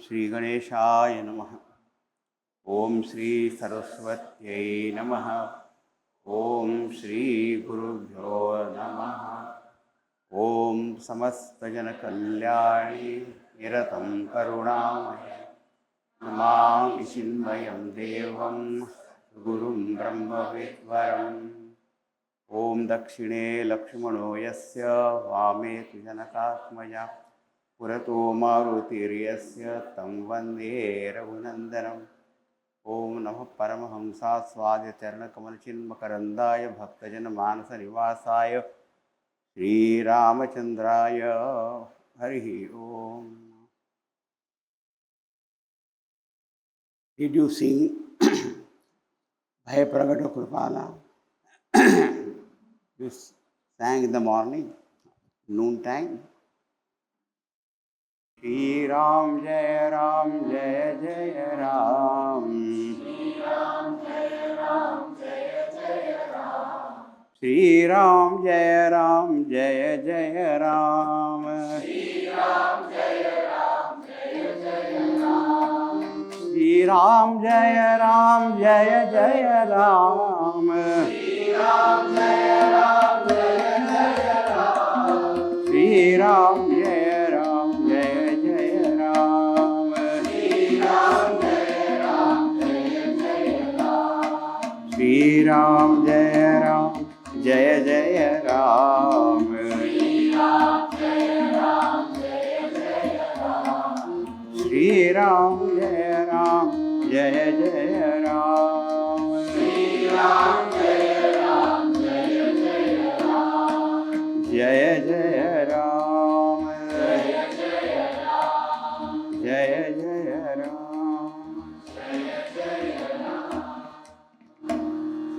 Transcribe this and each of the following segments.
श्री गणेशाय नमः। ओम श्री सरस्वत्यै नमः। ओम श्री गुरुभ्यो नमः। ओम समस्त जन कल्याणी निरतं करुणामये नमामि चिन्मयं देवं गुरुं ब्रह्मविद्वरम्। ओम दक्षिणे लक्ष्मणो यस्य वामे तु जनकात्मजा पुरतो मारुतिर्यस्य तं वन्दे रघुनन्दनम्। ओम नमः परमहंसास्वाद्य चरणकमलचिन्मकरन्दाय भक्तजनमानसनिवासाय श्रीरामचन्द्राय हरिः ओम। Did you sing Bhaya Pragata Kripala? You sang in the morning, noon time. Shri Ram Jai Jai Ram. Shri Ram Jai Jai Ram. Shri Ram Jai Jai Ram. Shri Ram Jai Jai Ram. Shri Ram Jai Jai Ram. Shri Ram Jai Jai Ram. Shri Ram Jai Shri Ram Jai Jai Jai Ram. Shri Ram Jai Jai Ram. Shri Ram Jai Jai Jai Ram. Shri Ram Jai Jai Ram. Jai Jai Ram. Jai Jai Ram.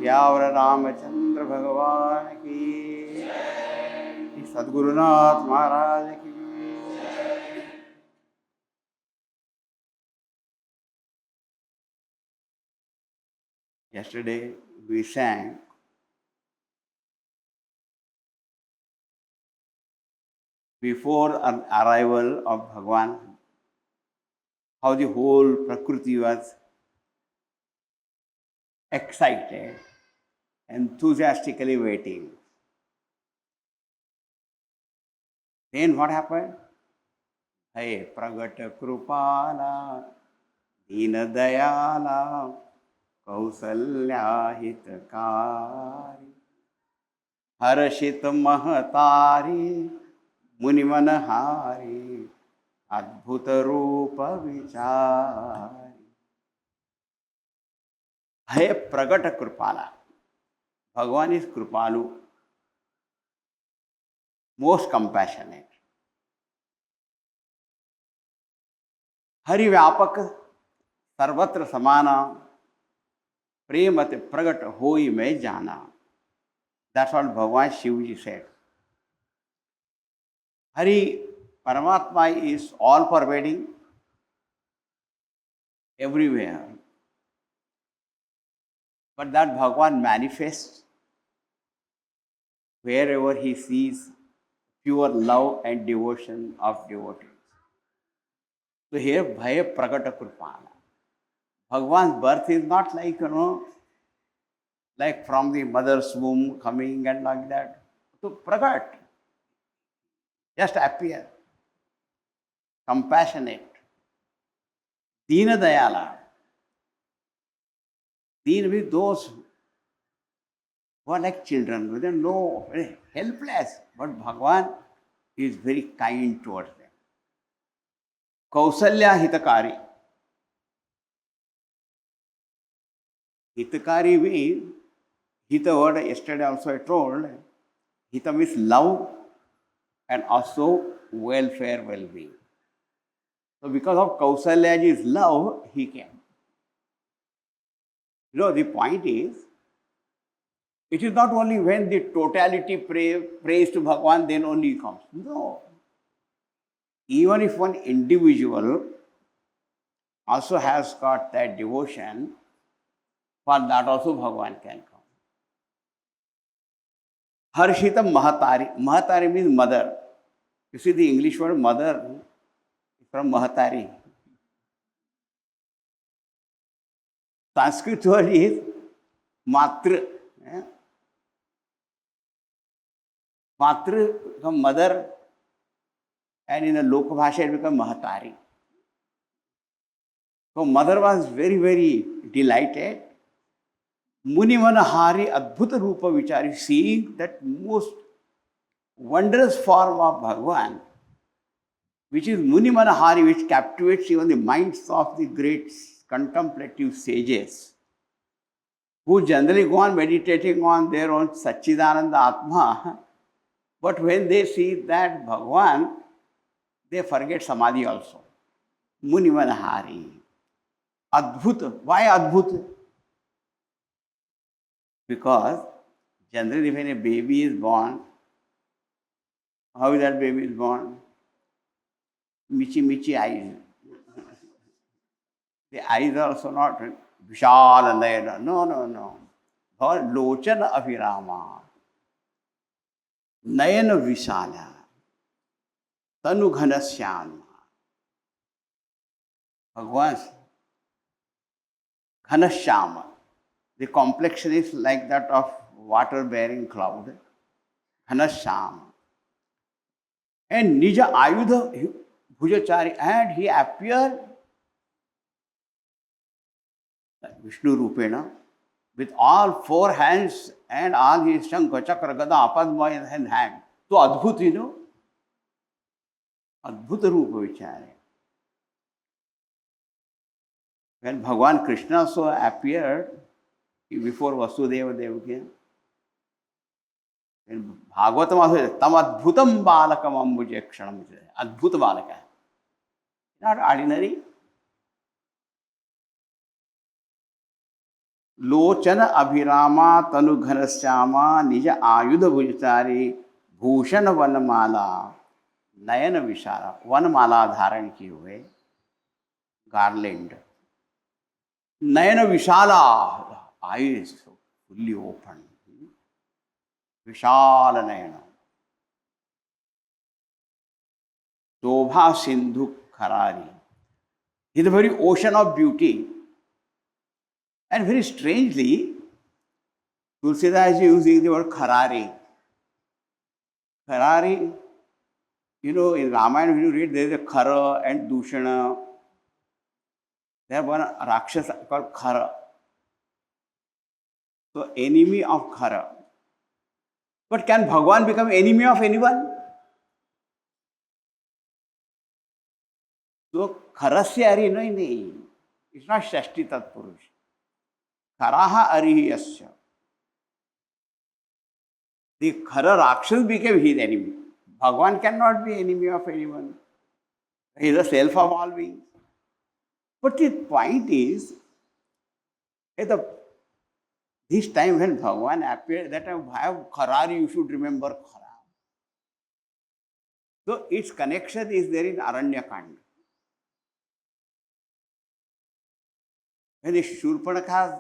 श्यावर Ramchandra भगवान की, सद्गुरुनाथ महाराज की। Yesterday we sang before an arrival of Bhagwan, how the whole Prakriti was excited, enthusiastically waiting. Then what happened? Hey, Pragata Krupala, Dina Dayala, Kausalya Hitakari, Harashit Mahatari, Munimanahari, Adbhuta Rupa Vichari. Hey, Pragata Krupala. Bhagavan is Krupalu, most compassionate. Hari Vyapak Sarvatra Samana Premate Pragat Hoi Mein Jana. That's what Bhagavan Shivji said. Hari Paramatma is all pervading everywhere. But that Bhagavan manifests wherever he sees pure love and devotion of devotees. So here, Bhaya Pragata Kripala. Bhagavan's birth is not like, like from the mother's womb coming and like that. So Pragat, just appear. Compassionate. Dina Dayala. Deen with those who are like children, we don't know, very helpless. But Bhagavan is very kind towards them. Kausalya Hitakari. Hitakari means, Hita word yesterday also I told, Hita means love and also welfare, well-being. So because of Kausalyaji's love, he came. The point is, it is not only when the totality prays to Bhagavan, then only he comes. No. Even if one individual also has got that devotion, for that also Bhagavan can come. Harshitam Mahatari. Mahatari means mother. You see the English word mother is from Mahatari. Sanskrit word is matra. Matra become mother, and in a Loka Bhasha it becomes Mahatari. So mother was very, very delighted. Muni Manahari Adbhuta Rupa Vichari, seeing that most wondrous form of Bhagavan, which is Muni Manahari, which captivates even the minds of the great contemplative sages, who generally go on meditating on their own Satchidananda Atma, but when they see that Bhagavan, they forget Samadhi also. Muni Manahari. Adbhuta. Why Adbhuta? Because generally when a baby is born, how is that baby is born? Michi eyes. The eyes are also not Vishal and Nayana. No. Lochana Avirama. Nayana Vishala. Tanu Ghanasyama. Bhagwan's Ghanashyama. The complexion is like that of water-bearing cloud. Ghanashyama. And Nija Ayudha Bhujachari, and he appeared Vishnu Rupena with all four hands and all his Shankha, Chakra, Gada, Apadma in hand. So Adbhut, Adbhuta Rupa Vichare. When Bhagavan Krishna so appeared before Vasudeva Devaki, in Bhagavatam, Tam Adbhutam Balakam Ambujakshanam. Adbhuta Balaka. Not ordinary. Lochana Abhirama Tanu Ghanasyama Nija Ayudha Bhujachari Bhushana Vanamala Nayana Vishara. Vanamala धारण किए हुए garland. Nayana Vishala, eyes fully open. Vishala Nayana. Shobha Sindhu Kharari. He is the very ocean of beauty. And very strangely, Tulsidas is using the word Kharari. Kharari, in Ramayana, when you read, there is a Khara and Dushana. There is one Rakshasa called Khara. So, enemy of Khara. But can Bhagavan become enemy of anyone? So, Kharasya Ari nahi. It's not Shashti Tatpurush. Kharaha Arihiyasya. The Khara Rakshas became his enemy. Bhagavan cannot be enemy of anyone. He is the self of all beings. But the point is, at this time when Bhagavan appeared, that time I have Kharari, you should remember Khara. So its connection is there in Aranyakanda. When the Shurpanakha's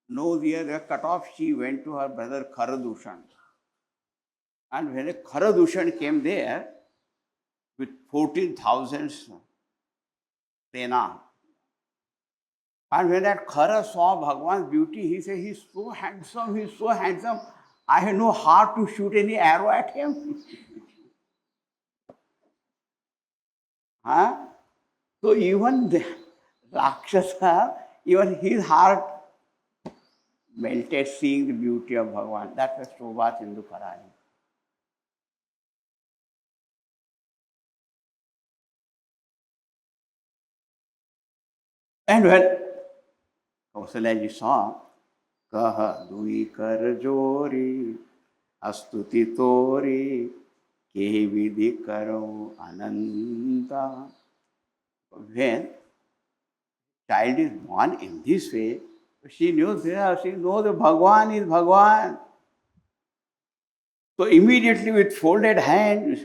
nose ear were cut off, she went to her brother Kharadushan. And when Kharadushan came there with 14,000 Sena, and when that Khara saw Bhagavan's beauty, he said, he's so handsome, I have no heart to shoot any arrow at him. So even the Rakshasa, even his heart melted seeing the beauty of Bhagavan. That was Shobha Sindhu Kharari. And when Kausalya saw, Kaha dui kar jori, astuti tori, ke vidhi karo ananta. When child is born in this way, she knows that Bhagavan is Bhagavan. So immediately with folded hands,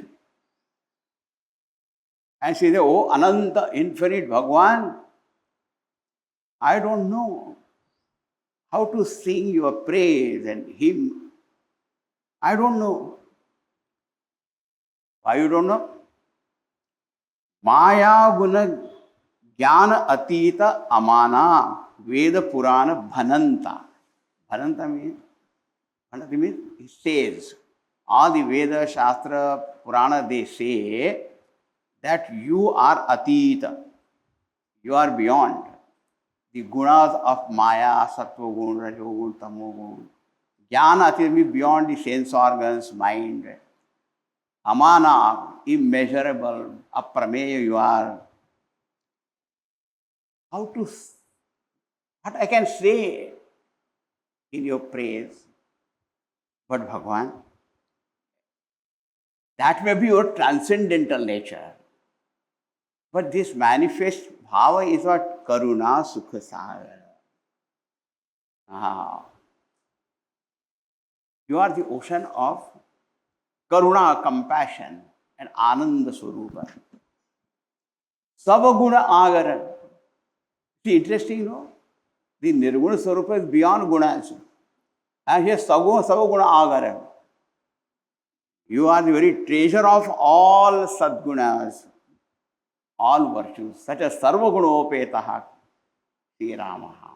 and she said, oh, Ananta, infinite Bhagavan, I don't know how to sing your praise and hymn. I don't know. Why you don't know? Maya guna jnana atita amana Veda Purana Bhananta. Bhananta means he says. All the Veda, Shastra, Purana, they say that you are Atita. You are beyond the gunas of Maya, Sattva gun, Rajogun, Tamogun. Jnana Atita means beyond the sense organs, mind. Amana, immeasurable, aprameya you are. What I can say in your praise? But Bhagavan, that may be your transcendental nature. But this manifest bhava is what? Karuna Sukha Sagar. You are the ocean of Karuna, compassion, and Ananda Swarupa. Savaguna Agara. See, interesting, no? The Nirguna Swarupa is beyond gunas. And here Savaguna Agara. You are the very treasure of all sadgunas, all virtues, such as Sarvagunopetaha, Sri Ramaha.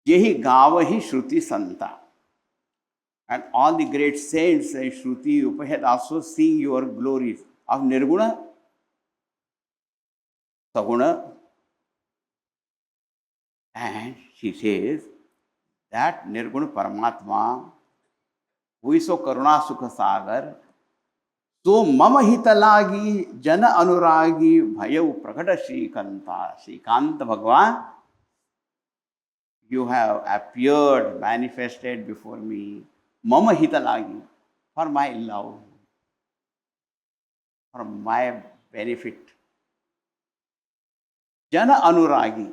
Yehi Gavahi Shruti Santa. And all the great saints and Shruti Upanishads also sing your glories of Nirguna, Saguna. And she says that Nirguna Paramatma, who is so Karuna Sukha Sagar, so Mama Hitalagi, Jana Anuragi, Bhayav Prakata Shrikanta, Shrikanta Bhagavan, you have appeared, manifested before me, Mama Hitalagi, for my love, for my benefit. Jana Anuragi.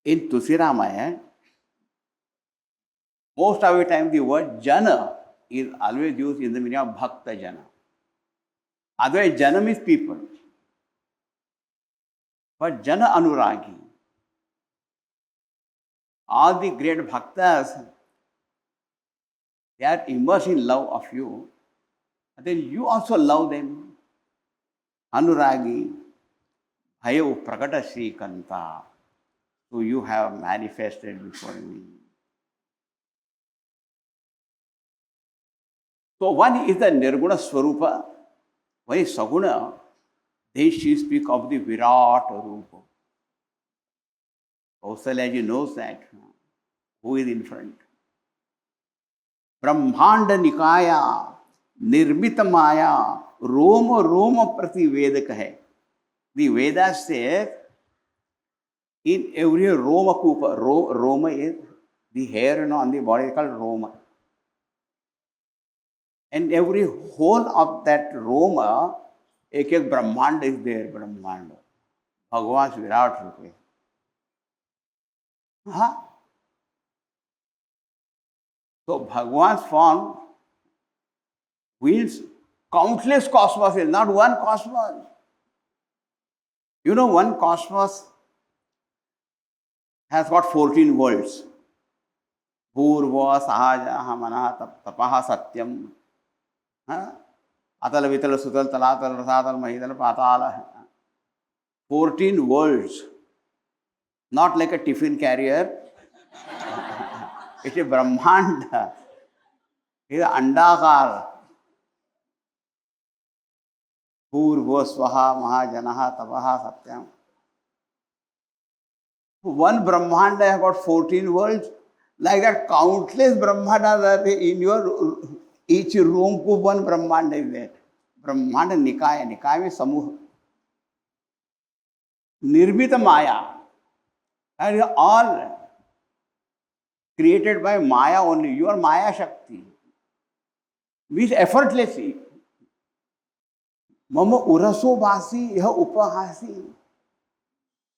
In Tulsiramaya, most of the time the word Jana is always used in the meaning of Bhakta Jana. Otherwise, Jana means people. But Jana Anuragi, all the great Bhaktas, they are immersed in love of you. And then you also love them. Anuragi, Bhayav Prakata Shrikanta. So you have manifested before me. So one is the Nirguna Swarupa, one is Saguna. Then she speaks of the Virat Rupa. Kausalyaji knows that. Who is in front? Brahmanda Nikaya, Nirmita Maya, Roma Roma Prati Vedaka hai. The Vedas say in every Roma Kupa, Roma is the hair on the body called Roma. And every whole of that Roma, ek Brahmanda is there, Brahmanda. Bhagavan's Virat Rupa. So Bhagavan's form wields countless cosmoses, not one cosmos. You know, one cosmos has got 14 worlds. Purva, Sahaja, Manaha, Tapaha, Satyam. Atala, Vitala, Sutal, Talatal, Rasatal, Mahidal, Patala. 14 worlds. Not like a tiffin carrier. It's a Brahmanda. It's an Andakar. Purva, Swaha, Mahajanaha, Tapaha, Satyam. One Brahmanda has got 14 worlds. Like that, countless Brahmandas are in your each room. One Brahmanda is there. Brahmanda Nikaya. Nikaya means Samuha. Nirmita Maya. And all created by Maya only. You are Maya Shakti. Means effortlessly. Mama uraso basi yaha upahasi.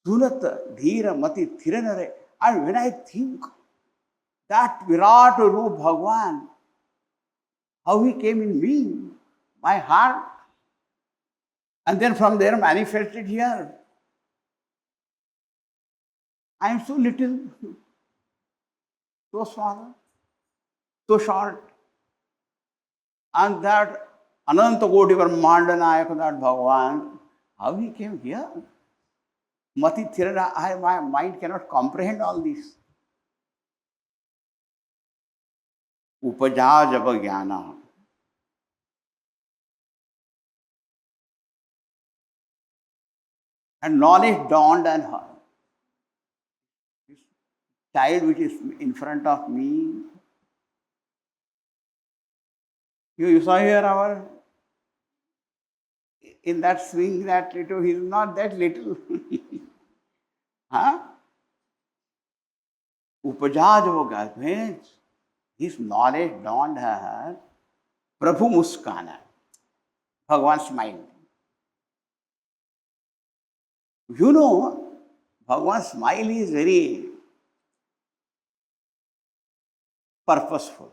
Sunat dhira mati thiranare. And when I think that Virat Rup Bhagavan, how he came in me, my heart, and then from there manifested here. I am so little, so small, so short. And that Ananta Koti Brahmanda Nayak, that Bhagavan, How he came here? Mati Thirana, my mind cannot comprehend all this. Upaja java jnana. And knowledge dawned on her. This child which is in front of me. You saw here our, in that swing, that little, he is not that little. Huh? Upajaj hoga means his knowledge dawned her. Prabhu Muskana. Bhagwan smiled. You know, Bhagwan's smile is very purposeful.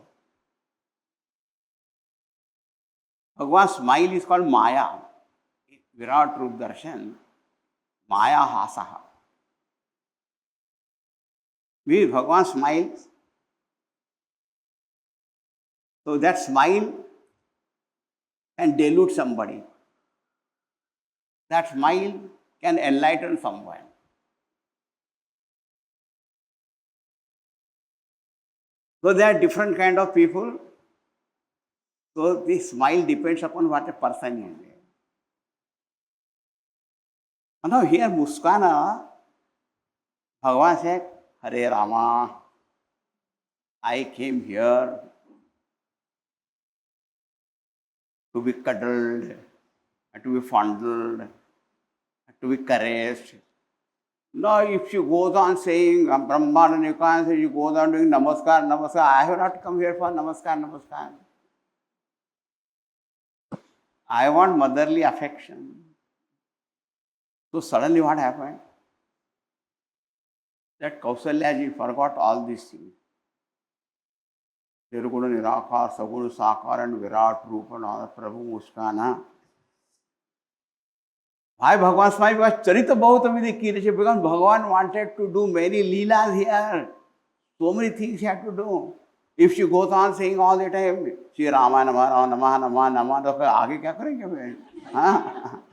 Bhagwan's smile is called Maya. Virat Rup Darshan, Maya Hasaha. Means Bhagwan smiles. So that smile can delude somebody. That smile can enlighten someone. So there are different kind of people. So this smile depends upon what a person is. Now here Muskana, Bhagavan said, Hare Rama, I came here to be cuddled, to be fondled, to be caressed. Now if she goes on saying Brahmana Nikan, she goes on doing Namaskar, Namaskar, I have not come here for Namaskar, Namaskar. I want motherly affection. So suddenly what happened? That Kausalya ji forgot all these things. Nirguna Nirakar, Saguna Sakar and Virat Rupa and all Prabhu Muskana. Why Bhagavan smiled? Because Charita Bhavatamidi Kirche, because Bhagavan wanted to do many leelas here. So many things he had to do. If she goes on saying all the time, Shri Rama Namah, Namah, Namah, Namah, तो फिर आगे क्या करेंगे फिर? हाँ?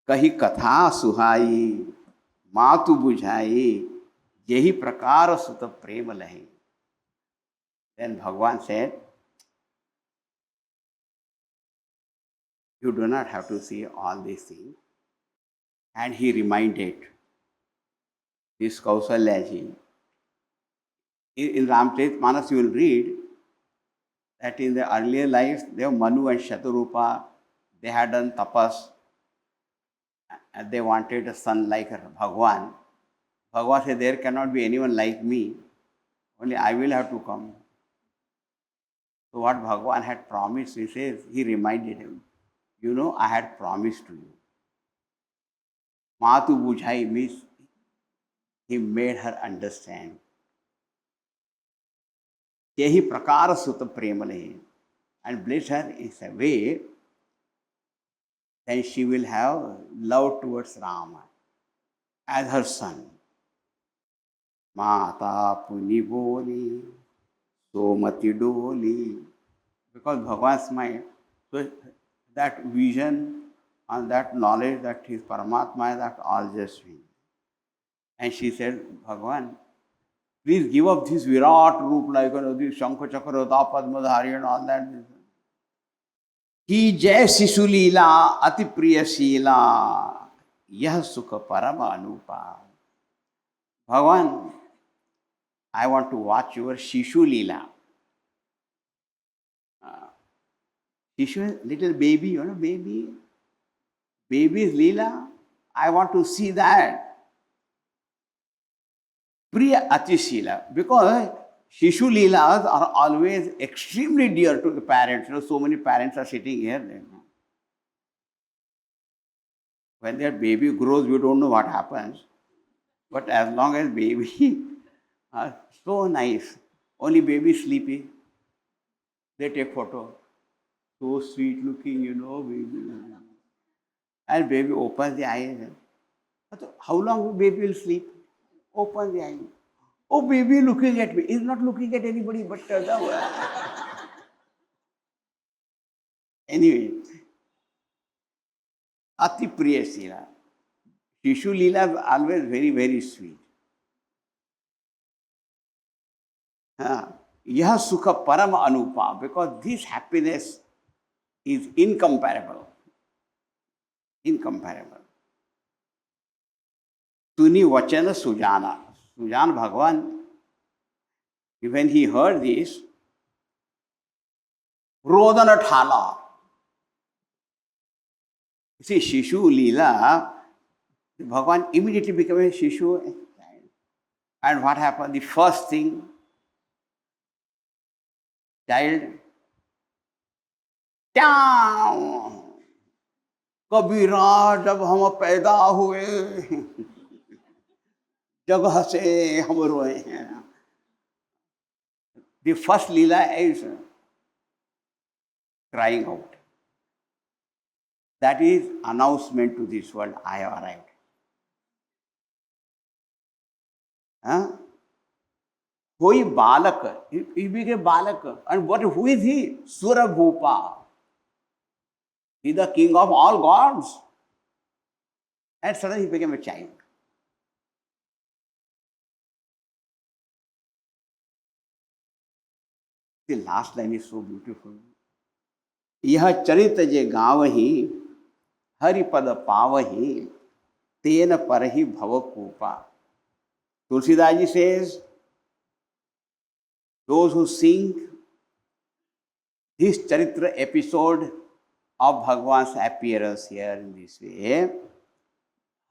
कही कथा सुहाई, मातु बुझाई, यही प्रकार सुत प्रेम लहे. Then Bhagavan said, you do not have to see all these things. And he reminded this Kausalya ji. In Ramcharitmanas you will read that in the earlier lives, they were Manu and Shatarupa, they had done tapas and they wanted a son like Bhagavan. Bhagavan said, there cannot be anyone like me, only I will have to come. So what Bhagavan had promised, he says, he reminded him, you know, I had promised to you. Matu Bujhai means he made her understand. Yehi prakara sutta premale, and bless her in a way, then she will have love towards Rama as her son. Mata puni boli, somati doli. Because Bhagavan's mind, so that vision and that knowledge that he is Paramatma, that all just me. And she said, Bhagavan, please give up this Virat Roop, like this Shankha Chakra, Padmadhari and all that. Ki jai Sishu Leela, Ati Priya Sheela, Yah Sukha Parama Anupa. Bhagavan, I want to watch your Shishu Leela. Shishu, little baby, you know, baby. Baby's Leela, I want to see that. Priya Atishila, because Shishu Leelas are always extremely dear to the parents. You know, so many parents are sitting here. When their baby grows, we don't know what happens. But as long as baby are so nice, only baby sleepy, they take photo. So sweet looking, you know, baby. And baby opens the eyes. How long baby will sleep? Open the eye. Oh, baby looking at me. He's not looking at anybody but the Anyway, अति प्रिय लीला. Shishu Leela is always very, very sweet. यह सुख परम Anupa, because this happiness is incomparable. Incomparable. Tuni Vachana Sujana. Sujan Bhagwan, when he heard this, Rodana Thala. See, Shishu Leela, Bhagwan immediately became a Shishu. And what happened? The first thing, child, कबीरा जब हम पैदा हुए जगह से हम रोए हैं. The first Leela is crying out. That is announcement to this world, I have arrived. Hoi Balak, he became Balak. And who is he? Surabhupa. He is the king of all gods. And suddenly he became a child. The last line is so beautiful. यह चरित जे गावहि हरिपद पावहि तेन परहि भवकूपा. Tulsidas ji says, those who sing this charitra episode of Bhagwan's appearance here in this way,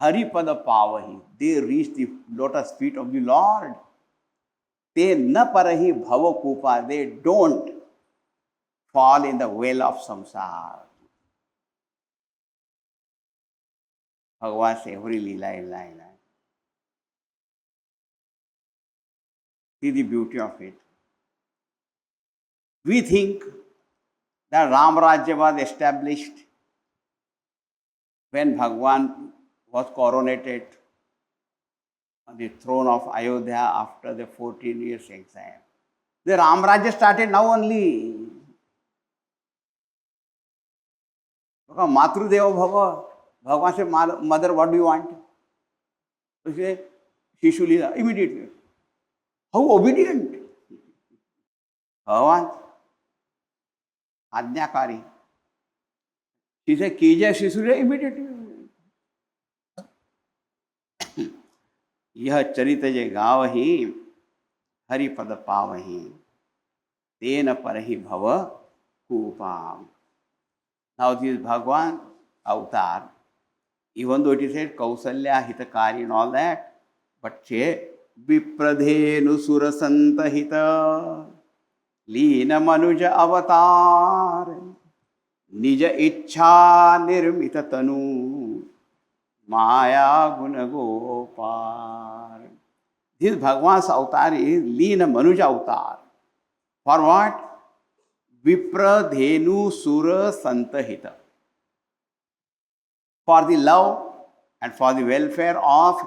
Haripada Pavahi, they reach the lotus feet of the Lord. Te na parahi bhava kupa, they don't fall in the well of samsara. Bhagwan says every leela. See the beauty of it. We think that Ram Rajya was established when Bhagwan was coronated on the throne of Ayodhya after the 14 years exile. The Ram Rajya started now only. Because Matrudeva Bhava, Bhagwan said, Mother, what do you want? So she said, Shishu Leela, immediately. How obedient! Bhagavan, Ajñakari. She said, Kija Shishu Leela, immediately. यह चरित जे गावहि हरिपद पावहि तेन परहि भव कूपा. Now this is Bhagwan avatar. Even though it is said Kausalya Hitakari and all that, but che Vipradhenu Surasantahita Leena Manuja avatar Nija Ichha Nirmita Tanu Maya Gunagopar. This Bhagwan's avatar is Leena Manuja avatar. For what? Vipradhenu Sura Santahita. For the love and for the welfare of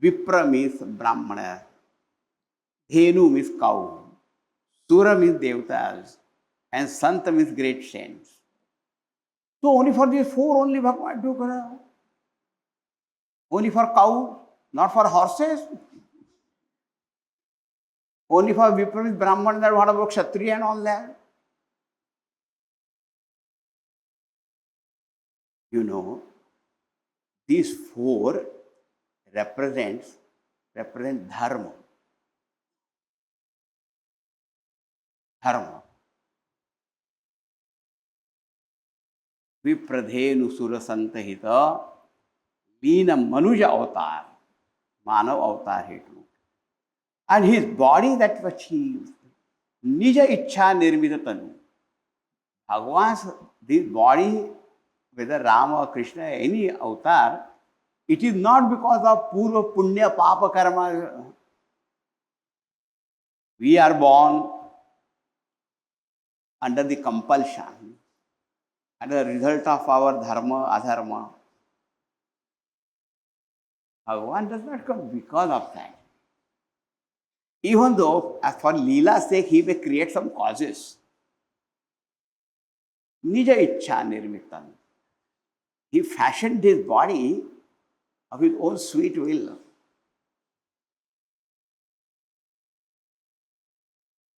Vipra means Brahmana. Dhenu means cow. Sura means Devatas. And Santa means great saints. So only for these four only Bhagwan took her. Only for cow, not for horses. Only for Vipra means Brahmana, that what about Kshatriya and all that? You know, these four represent dharma. Dharma. Vipradhenu Sura Santahita Leena Manuja avatar. Manav avatar he took. And his body that was achieved. Nija Ichha Nirmita Tanu. Bhagwan's this body, whether Rama or Krishna, any avatar, it is not because of Purva Punya Papa Karma. We are born under the compulsion, under the result of our dharma, adharma. Bhagavan does not come because of that. Even though, as for Leela's sake, he may create some causes. Nija Ichha Nirmitan. He fashioned his body of his own sweet will.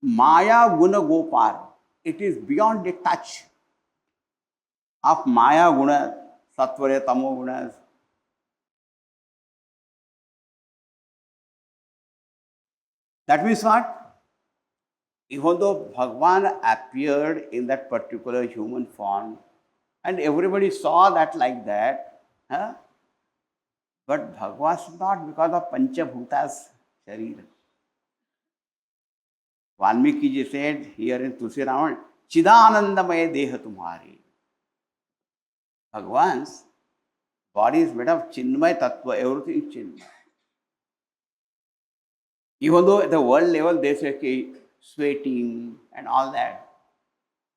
Maya Guna Gopal. It is beyond the touch of Maya Guna, Sattva, Tamo Gunas. That means what? Even though Bhagwan appeared in that particular human form, and everybody saw that like that, huh? But Bhagwan is not because of Panchabhutas Sharira. Valmiki ji said here in Tulsi Raman, Chidanandamaya Deha Tumhari. Bhagwan's body is made of Chinmay Tattva, everything is Chinmay. Even though at the world level they say okay, sweating and all that,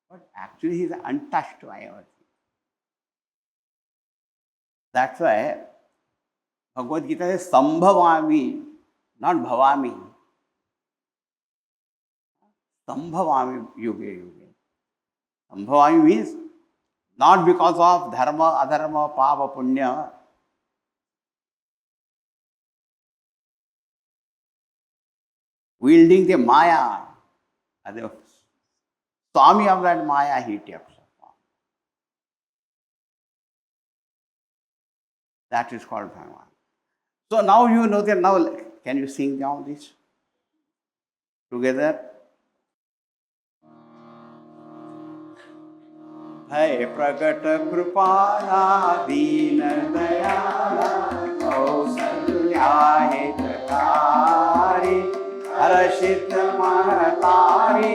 but actually he is untouched by everything. That's why Bhagavad Gita says Sambhavami, not Bhavami. Sambhavami yuge yuge. Sambhavami means not because of dharma, adharma, pava, punya. Wielding the Maya, as the Swami of that Maya, he takes upon. That is called Bhagavan. So now you know that. Now can you sing down this together? Hai pragata kripala deen dayala kausalya hitakari harashit mahatari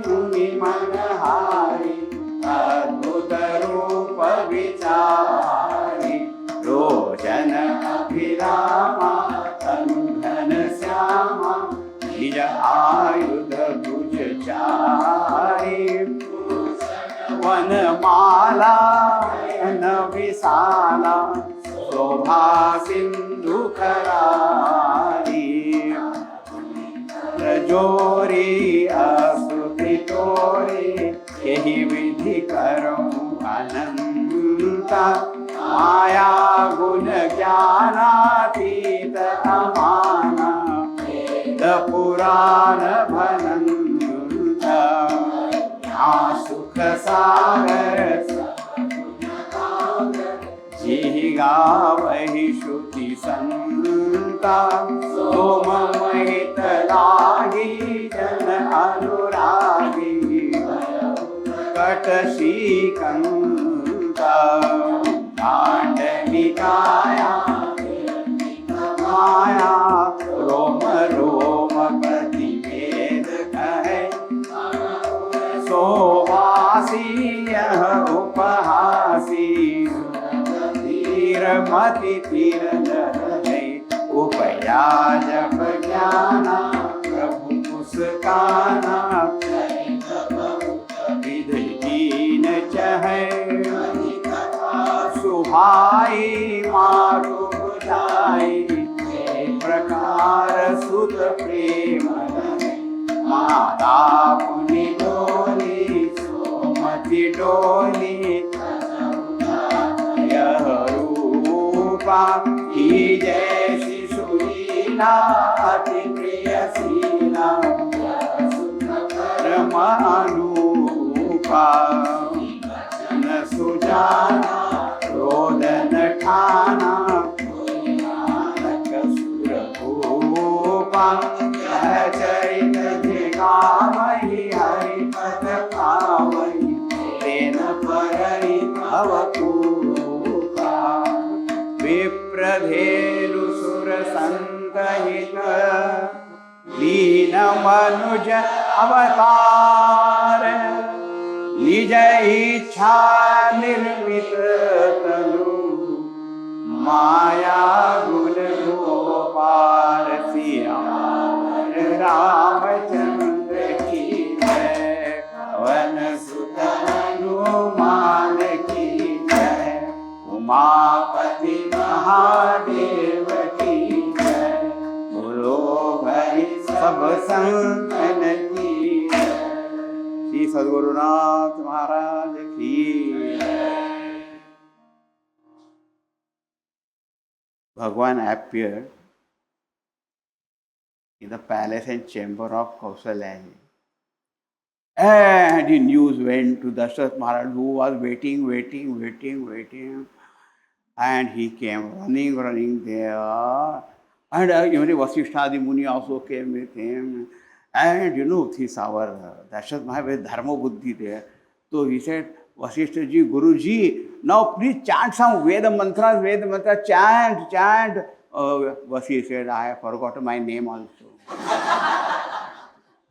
muni manahari adbhuta rupa vichari rojana abhirama tanudhana syama nija ayudha bhujachari वनमाला नविसाला शोभा सिंधु खरारी रजोरी असुति तोरी यही विधि करूं अनंता माया गुण ज्ञानातीत अमाना वेद पुराण भनंता सुख सागर जी गावहि श्रुति संता सोम महित लागी जन अनुरागी courtesy कंता दांडनिकाया माया रोम रोम प्रतिवेद कहे सोवासी यह उपहासी तीर मति तीर जय उपया जप ज्ञाना प्रभु मुस्काना विधि कीन चहे सुहाई मातु बुझाई प्रकार सुत प्रेम माता पुनि डोली सोमति डोली यह रूपा ही जैसी सुरीला अति प्रिय सीला परम अनुपा न सुजाना रोदन ठाना सुर भूपा चरित गावहि हरिपद पावहि तेन परहि भवपूपा विप्रधेनु सुर संतहित लीन मनुज अवतार निज इच्छा निर्मित तनु माया गुण गोपाल सिया रामचंद्र की जय पवन सुत हनुमान की जय उमापति महादेव की जय बोलो भाई सब संतन की जय श्री सद्गुरुनाथ महाराज की जय। Bhagwan appeared in the palace and chamber of Kausalya. And the news went to Dashrath Maharaj, who was waiting. And he came running there. And even Vasishtha Muni also came with him. And this our Dashrath Maharaj with Dharma Buddhi there. So he said, Vasishtha ji, Guru ji, now please chant some Veda mantras, chant. Vasi said, I have forgotten my name also.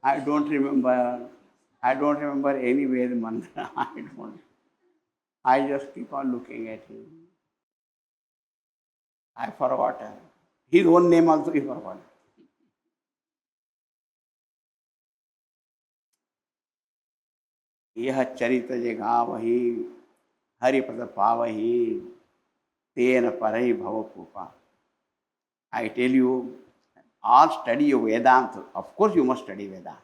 I don't remember any Veda mantra. I just keep on looking at him. I forgot his own name also. He forgot. यह चरित जगावहि हरिपद पावहि तेन परहि भव pupa. I tell you, all study Vedanta. Of course, you must study Vedanta.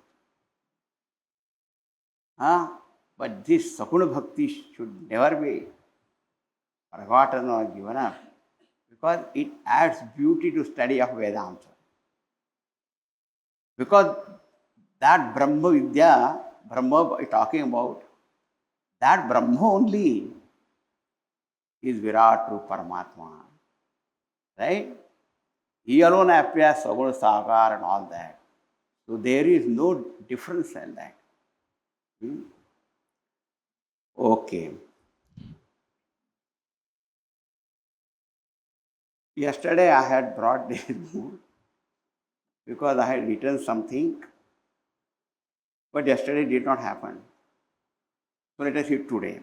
But this Sakuna Bhakti should never be forgotten or given up, because it adds beauty to study of Vedanta. Because that Brahma Vidya, Brahma talking about, that Brahma only is Virat Rupa Paramatma. Right? He alone appears Saguna Sakar and all that. So there is no difference in that. Okay. Yesterday I had brought this book because I had written something, but yesterday did not happen. So let us see today.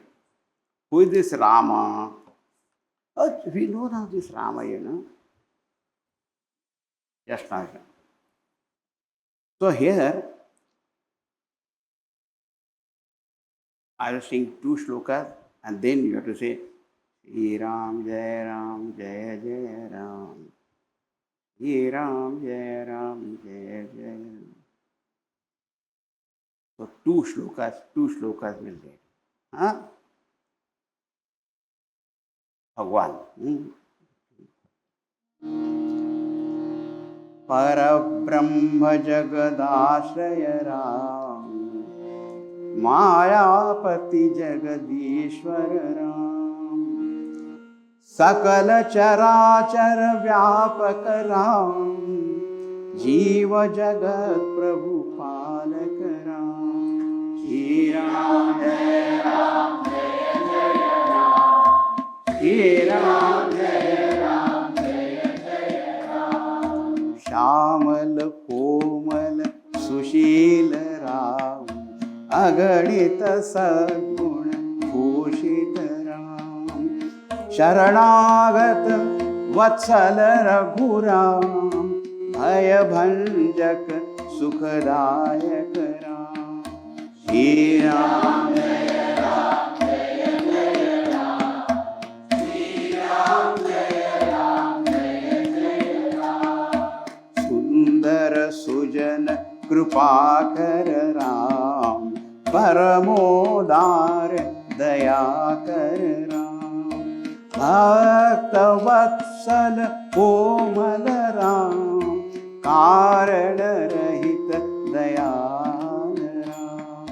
Who is this Rama? Oh, we know now this Rama, Just now. So here, I will sing 2 shlokas and then you have to say, Shri Ram, Jai Ram, Jai Jai Ram. Shri Ram, Jai Ram, Jai Jai Ram. So 2 shlokas will get. Bhagwan. Parabrahma Jagadashraya Ram, Mayapati Jagadishwara Ram, Sakala Charachara Vyapaka Ram, Jiva Jagat Prabhu Palaka Ram. Shri Ram Jai Ram Jai Jai Ram. Shri Ram Jai Ram Jai Jai Ram. Shyamal Komal Sushil Ram, अगणित सद्गुण भूषित राम, शरणागत वत्सल रघुराम, भय भंजक सुखदायक राम. श्री राम जय राम जय जय राम. श्री राम जय राम जय जय राम. सुंदर सुजन कृपाकर राम, परमोदार दयाकर राम, भक्त वत्सल कोमल राम, कारण रहित दयाल राम.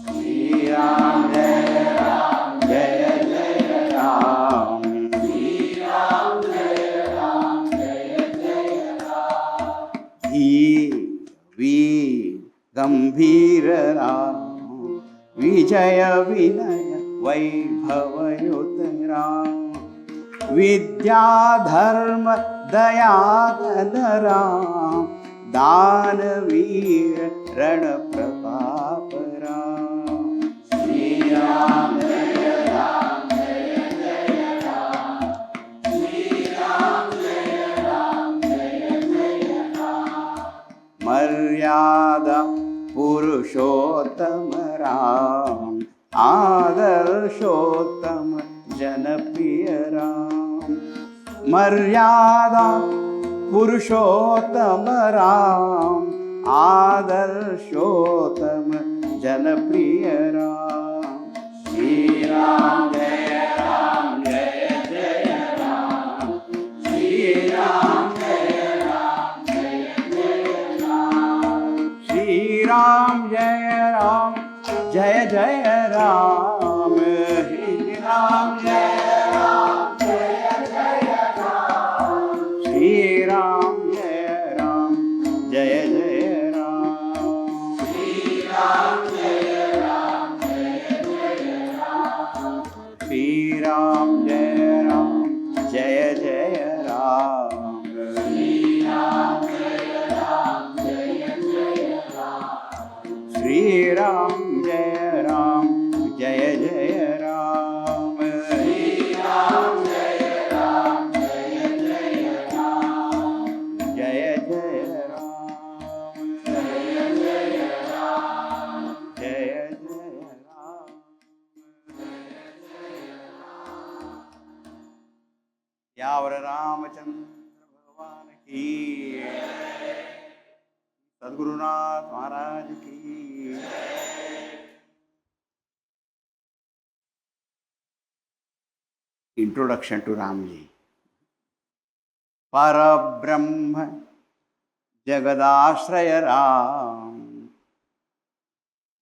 श्री राम जय राम जय जय राम. श्री राम जय राम जय जय राम. वीर गंभीर राम, विजय विनय वैभवयुत राम, विद्या धर्म दया राम, दानवीर रण प्रताप राम. श्री राम जय राम जय जय राम. श्री राम जय राम जय जय राम. मर्यादा पुरुषोत्तम राम, आदर्शोत्तम जनप्रिय राम. मर्यादा पुरुषोत्तम राम, आदर्शोत्तम जनप्रिय राम. श्री राम जय जय राम. श्री जय राम, श्री राम जय राम, श्री राम जय राम, जय जय राम, श्री राम जय राम, श्री राम जय राम, जय जय राम, श्री राम जय राम, श्री राम जय राम, जय जय राम, श्री राम जय राम, जय जय राम, जय जय राम, जय जय राम, जय जय राम। यावर रामचंद्र भगवान की, सद्गुरुनाथ महाराज की। Introduction to Ram ji. परब्रह्म जगदाश्रय Ram,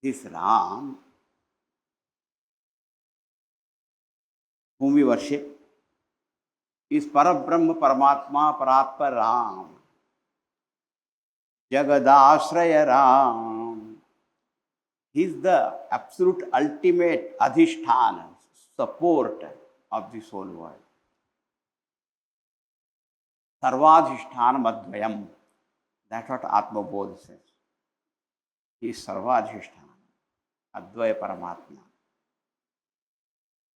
this Ram whom we worship is Parabrahma, Paramatma, Paratma Ram, Jagadashraya Ram. He is the absolute ultimate adhisthana, support of this whole world. Sarvadhisthana Advayam. That's what Atma Bodh says. He is Sarvadhisthana, Advaya Paramatma.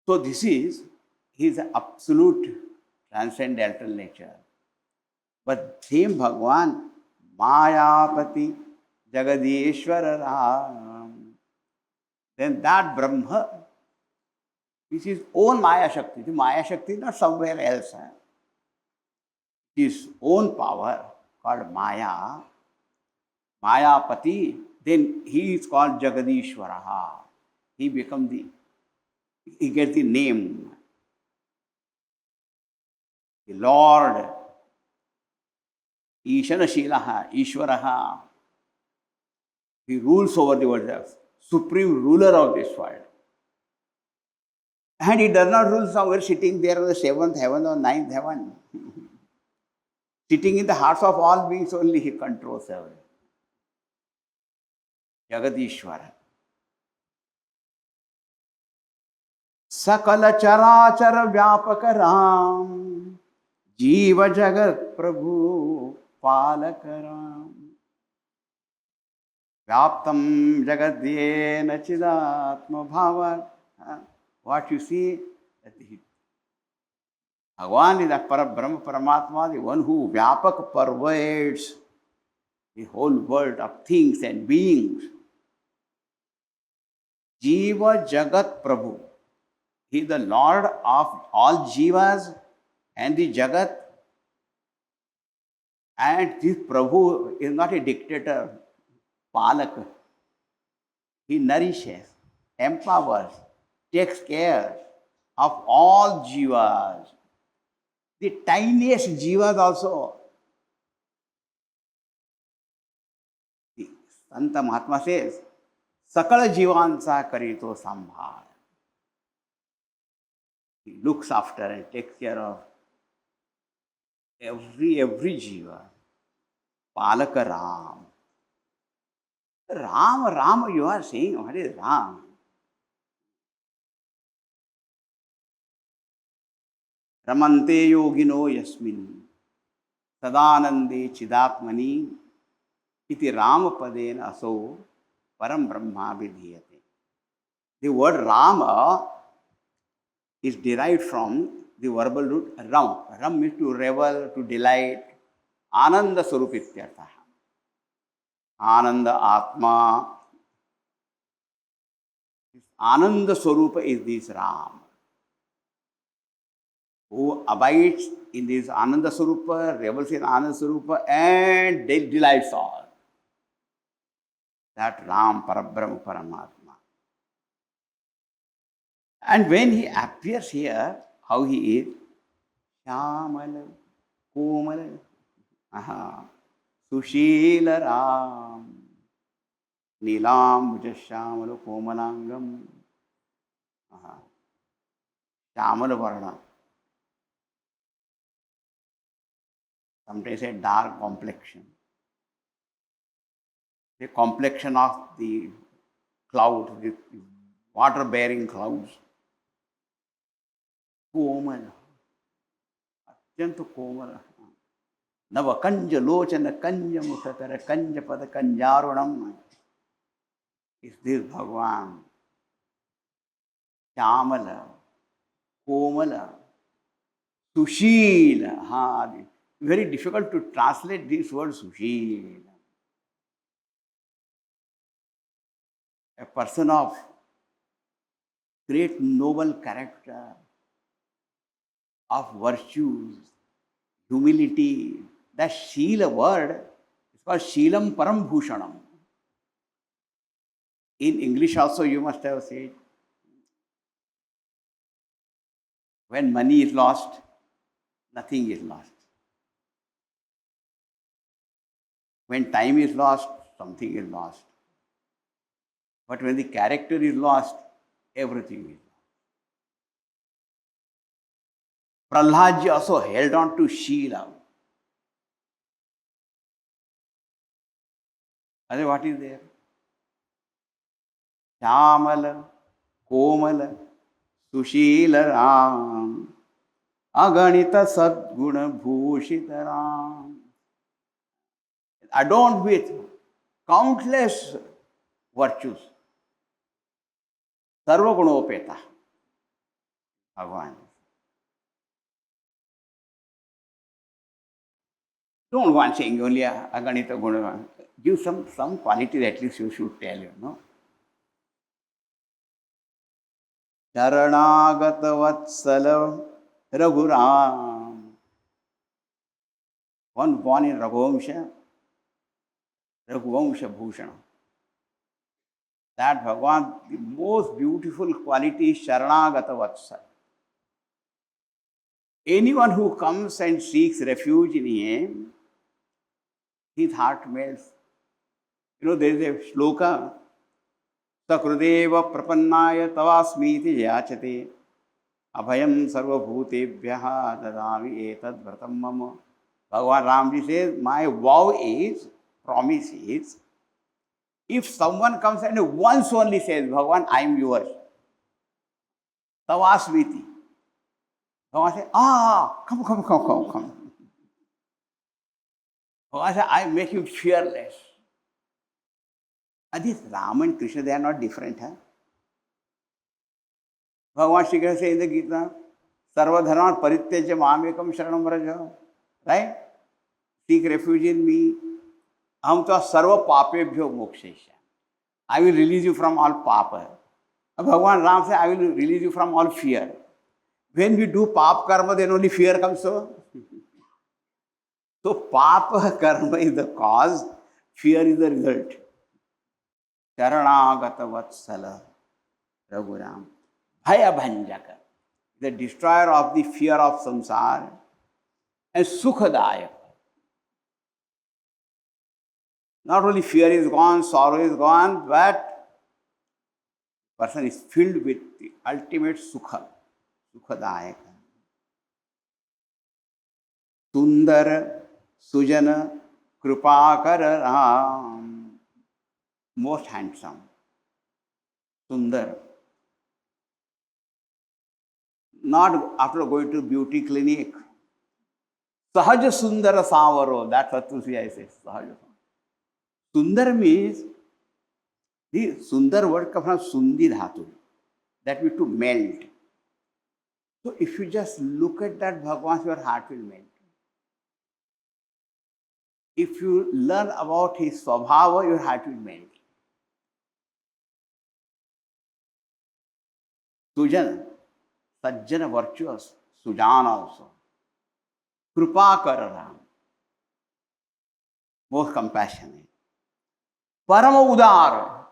So this is his absolute transcendental nature. But same Bhagwan, Mayapati, Jagadishwara Ram, then that Brahma, which is own Maya Shakti. The Maya Shakti is not somewhere else. His own power called Maya, Mayapati, then he is called Jagadishwara. He becomes he gets the name, the Lord, Ishanashilaha, Ishwaraha. He rules over the world, supreme ruler of this world. And he does not rule somewhere sitting there in the seventh heaven or ninth heaven. Sitting in the hearts of all beings only, he controls everything. Jagadishwara. सकल चराचर व्यापक राम, जीव जगत प्रभु पालक Ram, व्याप्तम जगद्येन चिदात्म भावात्. What you see, Bhagavan is a Parabrahma, Paramatma, the one who vyapak pervades the whole world of things and beings. Jiva Jagat Prabhu. He is the Lord of all Jivas and the Jagat. And this Prabhu is not a dictator, Palak. He nourishes, empowers, takes care of all Jivas. The tiniest Jivas also. The Santa Mahatma says, Sakala Jivansa Karito Sambhal. He looks after and takes care of every Jiva. Palaka Ram. Ram, you are saying, what is Ram? Ramante yogino yasmin, sadanande chidatmani, iti Ramapadena aso param brahma vidhiyate. The word Rama is derived from the verbal root Ram. Ram means to revel, to delight. Ananda Swarup ityartha. Ananda Atma. Ananda Swarupa is this Ram, who abides in this Ananda Swarupa, revels in Ananda Swarupa, and delights all. That Ram, Parabrahma, Paramatma. And when he appears here, how he is? Shyamala, Komala, Sushila Ram. नीलांबुज Shyamal कोमलांगम, Shyamal वर्ण, sometimes say dark complexion, the complexion of the cloud, the water bearing clouds, कोमल, अत्यंत कोमल, नव कंज लोचन कंज मुखकर कंज पद कंजारुणम, इस this भगवान श्यामल कोमल सुशील. हाँ, very difficult to translate this word sushil. A person of great noble character, of virtues, humility. That Sheela word is called Sheelam Param Bhushanam. In English also you must have said, when money is lost, nothing is lost. When time is lost, something is lost. But when the character is lost, everything is lost. Prahlad ji also held on to Sheela. And what is there? Shyamal, Komal, Sushila Ram, Aganita Sadguna Bhushita Ram. Adorned with countless virtues. Sarva Gunopeta. Bhagavan. Don't want saying only Aganita Guna. Give some quality at least you should tell, you know. Charanagat Vatsala Raghuram. One born in Raghuvamsha Bhushana. That Bhagavan, the most beautiful quality is Sharanagata Vatsala. Anyone who comes and seeks refuge in him, his heart melts. You know, there is a shloka, Sakrudeva Prapannaya Tavasmiti Yachate Abhayam Sarvabhutebhyaha Dadami Etad Vratam Mama. Bhagavan Ramji says, my vow is, promise is, if someone comes and once only says, Bhagavan, I am yours, Tavasmiti. Bhagavan says, come. Bhagavan says, I make you fearless. And this Ram and Krishna, they are not different. Huh? Bhagavan Shri Krishna says in the Gita, Sarva dharman parityajya mamekam sharanam vraja. Right? Seek refuge in me. Aham tva sarva papebhyo mokshesha. I will release you from all papa. Bhagavan Ram says, I will release you from all fear. When we do pap karma, then only fear comes. So papa karma is the cause, fear is the result. Charanagata Vatsala Raghuram. Bhaya Bhanjaka, the destroyer of the fear of samsara, and Sukhadaya. Not only fear is gone, sorrow is gone, but person is filled with the ultimate Sukha, Sukhadaya. Sundara, Sujana, Krupakara Ram. Most handsome. Sundar. Not after going to beauty clinic. Sahaja Sundara Savaro. That's what Tulsi says. Sahaja. Sundar means, the Sundar word comes from Sundi Dhatu. That means to melt. So if you just look at that Bhagavan, your heart will melt. If you learn about his Swabhava, your heart will melt. Sujana, Sajjana, virtuous, Sujana also. Krupakara Ram, most compassionate. Parama Udara,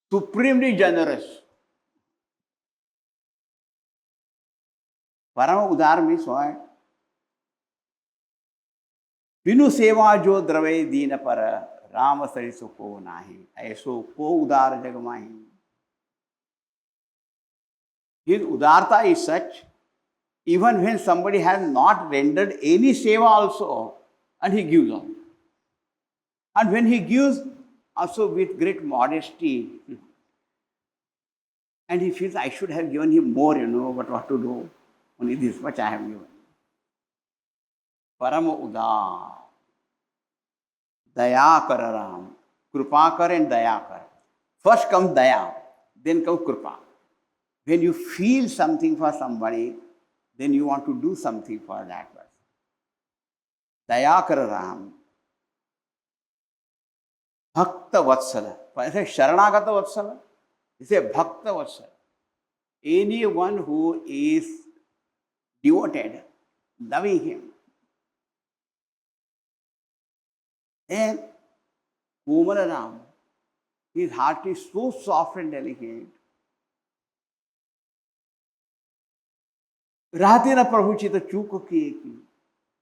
supremely generous. Parama Udara means what? Vinu Seva Jo Drave Dina Para Ram सरिसो को नाही, ऐसो को उदार जग माही. His udarta is such, even when somebody has not rendered any seva also, and he gives on. And when he gives, also with great modesty, and he feels I should have given him more, but what to do? Only this much I have given. Param udar. Daya kar Ram. Kripa kar and daya kar. First comes daya, then comes kripa. When you feel something for somebody, then you want to do something for that person. Daya kar Ram. Bhakta Vatsala. Sharanagata Vatsala. He says Bhakta Vatsala. Anyone who is devoted, loving him. Then Kumara Ram, his heart is so soft and delicate. Rahate na Prabhu chita chuk ki.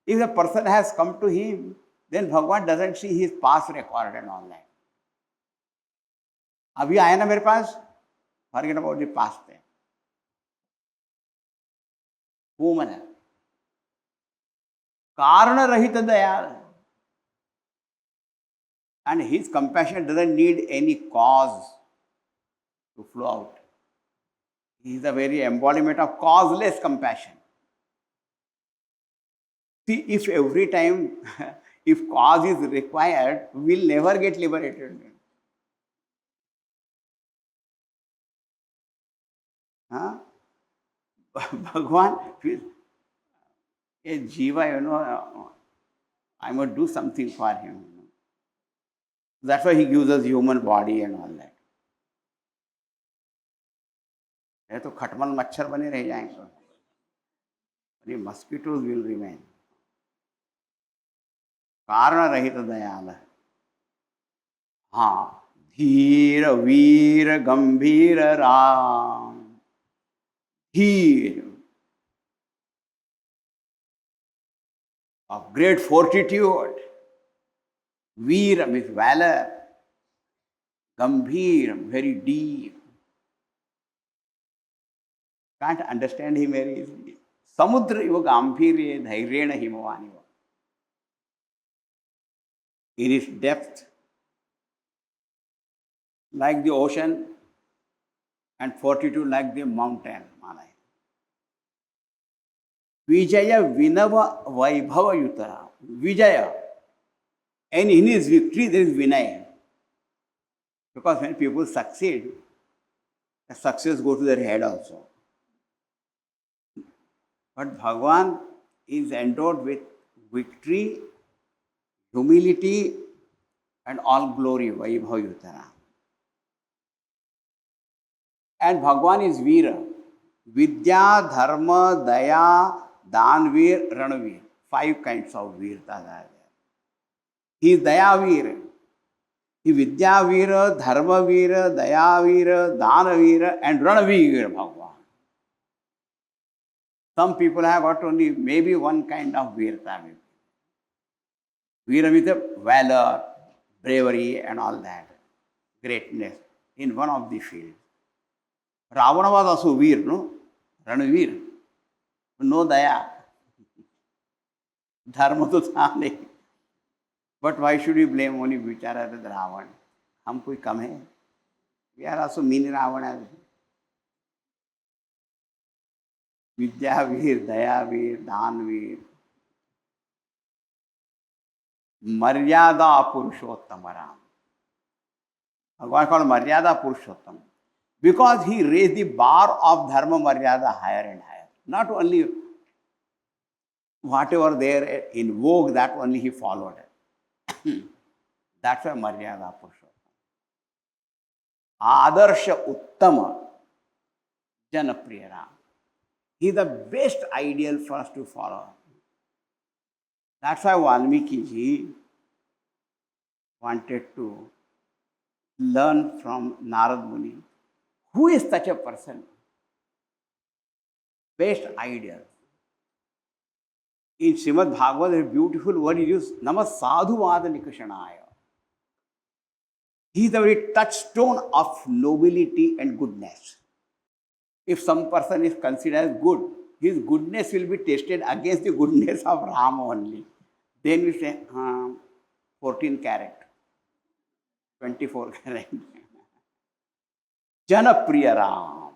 If a person has come to him, then Bhagwan doesn't see his past record and all that. अभी आया ना मेरे पास, forget about the past. Kumara. Karana rahita dayal. And his compassion doesn't need any cause to flow out. He is the very embodiment of causeless compassion. See, if every time, if cause is required, we will never get liberated. Huh? Bhagwan, a jiva, I must do something for him. That's why he gives us human body and all that. ये तो खटमल मच्छर बने रह जाएंगे. The mosquitoes will remain. कारण रहित दयाल. हाँ, धीर वीर गंभीर राम. धीर, of great fortitude. Veera means valor. Gambhir, very deep. Can't understand him very easily. Samudra iva gambhirye dhairena himavani. In its depth, like the ocean, and fortitude like the mountain. Vijaya vinava vaibhava yutara. Vijaya. And in his victory there is vinaya. Because when people succeed, the success goes to their head also. But Bhagavan is endowed with victory, humility, and all glory, Vaibhava Yutara. And Bhagavan is Veera. Vidya, Dharma, Daya, Danveer, Ranveer. 5 kinds of Veerta are there. He is Daya Veera. He is Vidya Veera, Dharma Veera, Daya Veera, Dana Veera, and Ranveer Bhagavan. Some people have got only maybe one kind of Veerta. Veera with valor, bravery, and all that. Greatness in one of the fields. Ravana was also Veer, no? Ranveer. No Daya. Dharma to tha nahi. But why should we blame only Vichara and Ravana? हम कोई कम है? We are also mini Ravana. Vidya Veer, Daya Veer, Dan Veer. Maryada Purushottama Ram. Bhagavan called Maryada Purushottam. Because he raised the bar of Dharma Maryada higher and higher. Not only whatever there in vogue, that only he followed. That's why Maryada Purushottam. Adarsha Uttama Janapriya Ram. He is the best ideal for us to follow. That's why Valmiki ji wanted to learn from Narad Muni. Who is such a person? Best ideal. In Srimad Bhagavad, a beautiful word is used, Nama Sadhu Vada Nikashanaya. He is the very touchstone of nobility and goodness. If some person is considered as good, his goodness will be tested against the goodness of Ram only. Then we say, 14 carat, 24 carat. Janapriya Ram.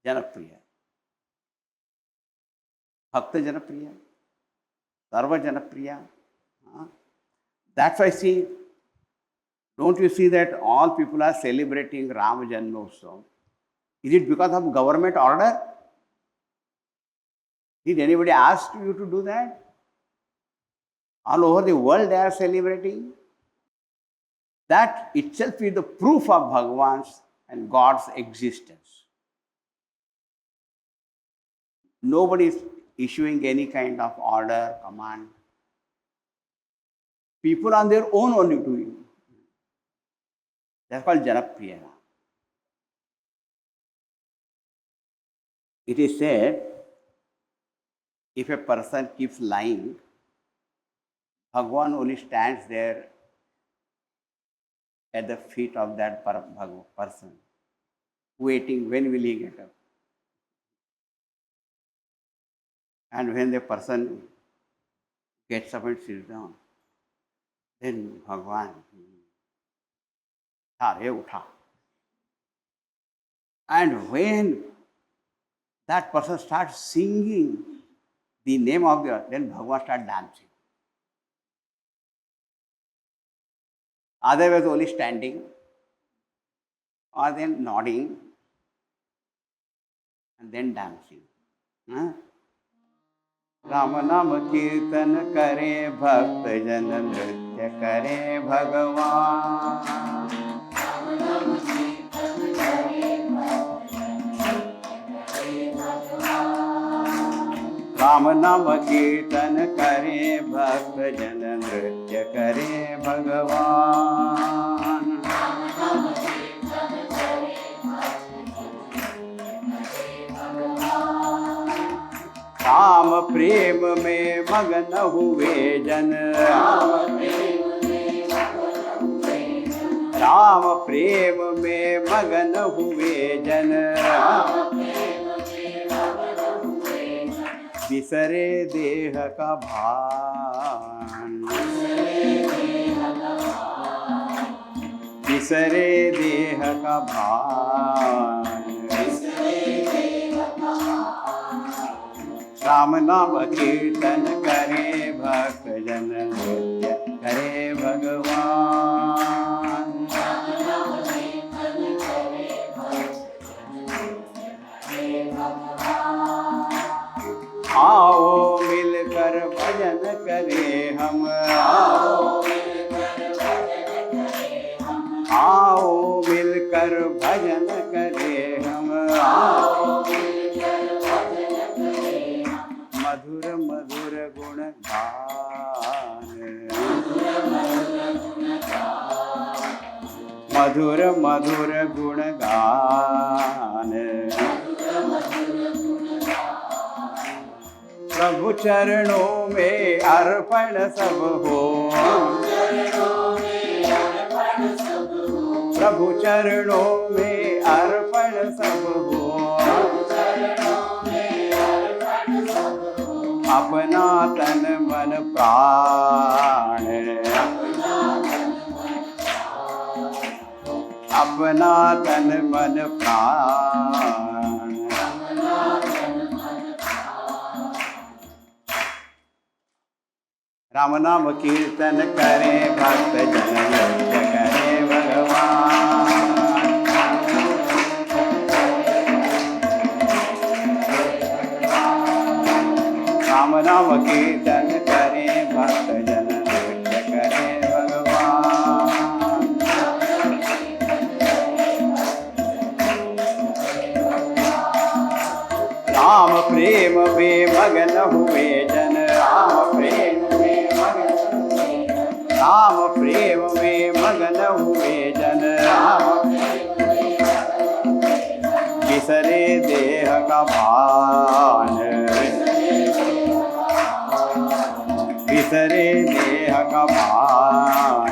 Janapriya. Bhakta Janapriya. Sarva Janapriya. That's why see, don't you see that all people are celebrating Ram Janmotsav? Is it because of government order? Did anybody ask you to do that? All over the world they are celebrating. That itself is the proof of Bhagavan's and God's existence. Nobody is issuing any kind of order, command. People on their own only doing. That's called Janapriya. It is said, if a person keeps lying, Bhagavan only stands there at the feet of that person, waiting when will he get up. And when the person gets up and sits down, then Bhagavan, utha. And when that person starts singing the name of the, then Bhagavan starts dancing. Otherwise only standing or then nodding and then dancing. Rama Nama Kirtan Kare Bhakta Jana Nritya Kare Bhagavan. Rama Nama Kirtan Kare Bhakta Jana Nritya Kare Bhagavan. Ram प्रेम में मगन हुए जन, राम प्रेम में मगन हुए जन, बिसरे देह का भान, बिसरे देह का भान। राम नाम कीर्तन करे भक्त जन नृत्य करे भगवान। आओ मिलकर भजन करे हम, आओ मिलकर भजन करे हम, मधुर मधुर गुण गान, मधुर मधुर गुण गान। प्रभु चरणों में अर्पण सब हो, प्रभु चरणों में अर्पण सब हो, अपना तन मन प्राण, अपना तन मन प्राण। राम नाम कीर्तन करे भक्त जन नृत्य करे भगवान। राम नाम कीर्तन करे भक्त जन नृत्य करे भगवान। राम प्रेम में मगन हुए जन, राम प्रेम में मगन, राम प्रेम में मगन हुए जन, बिसरे देह का भान, बिसरे देह का भान।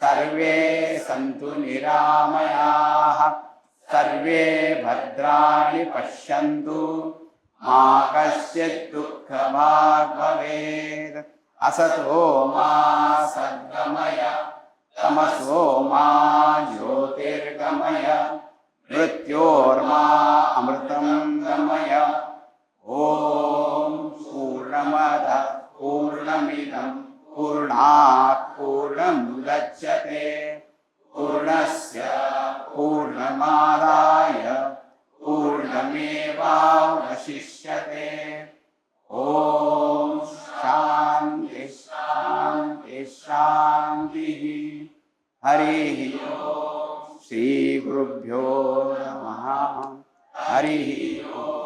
सर्वे सन्तु निरामयाः, सर्वे भद्राणि पश्यन्तु, मा कश्चित् दुःखभाग् भवेत्। असतो मा सद्गमय, तमसो मा ज्योतिर्गमय, मृत्योर्मा अमृतं गमय। ॐ पूर्णमदः पूर्णमिदं पूर्णात् पूर्णमुदच्यते, पूर्णस्य पूर्णमादाय पूर्णमेवावशिष्यते। ॐ शान्ति शान्ति शान्तिः। हरिः ओम्। श्री गुरुभ्यो नमः। हरिः ओम्।